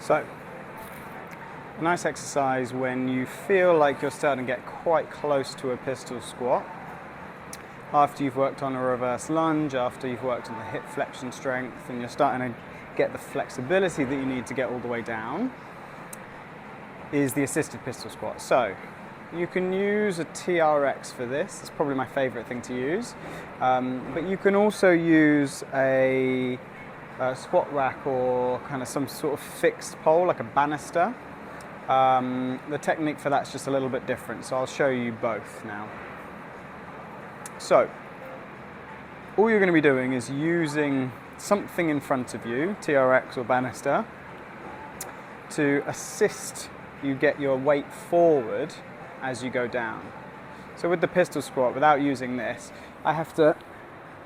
So, a nice exercise when you feel like you're starting to get quite close to a pistol squat. After you've worked on a reverse lunge, after you've worked on the hip flexion strength, and you're starting to get the flexibility that you need to get all the way down, is the assisted pistol squat. So, you can use a TRX for this. It's probably my favorite thing to use. But you can also use a squat rack or kind of some sort of fixed pole, like a banister. The technique for that's just a little bit different, so I'll show you both now. So, all you're going to be doing is using something in front of you, TRX or banister, to assist you get your weight forward as you go down. So with the pistol squat, without using this, I have to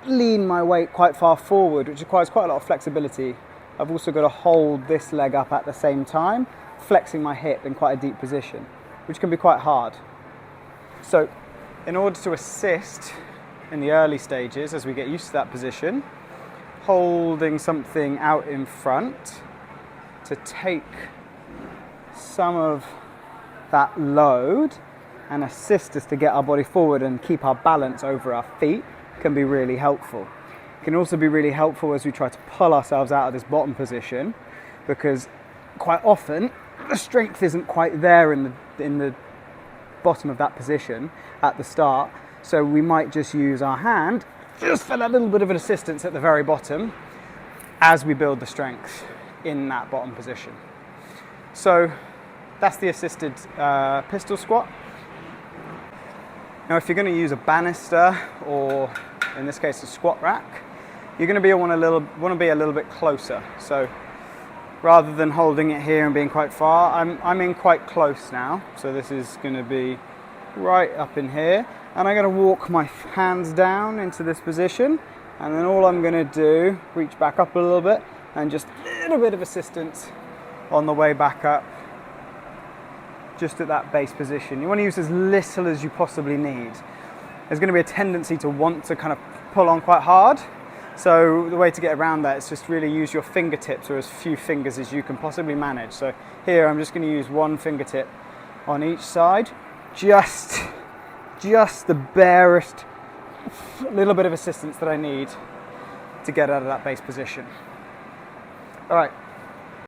lean my weight quite far forward, which requires quite a lot of flexibility. I've also got to hold this leg up at the same time, flexing my hip in quite a deep position, which can be quite hard. So in order to assist in the early stages, as we get used to that position, holding something out in front to take some of that load and assist us to get our body forward and keep our balance over our feet can be really helpful. It can also be really helpful as we try to pull ourselves out of this bottom position, because quite often the strength isn't quite there in the bottom of that position at the start, so we might just use our hand just for that little bit of an assistance at the very bottom as we build the strength in that bottom position. So that's the assisted pistol squat. Now if you're going to use a banister, or in this case a squat rack, you're going to want to be a little bit closer. So rather than holding it here and being quite far, I'm in quite close now. So this is going to be right up in here, and I'm going to walk my hands down into this position, and then all I'm going to do, reach back up a little bit and just a little bit of assistance on the way back up, just at that base position. You want to use as little as you possibly need. There's going to be a tendency to want to kind of pull on quite hard, so the way to get around that is just really use your fingertips, or as few fingers as you can possibly manage. So here I'm just going to use one fingertip on each side, just the barest little bit of assistance that I need to get out of that base position. All right.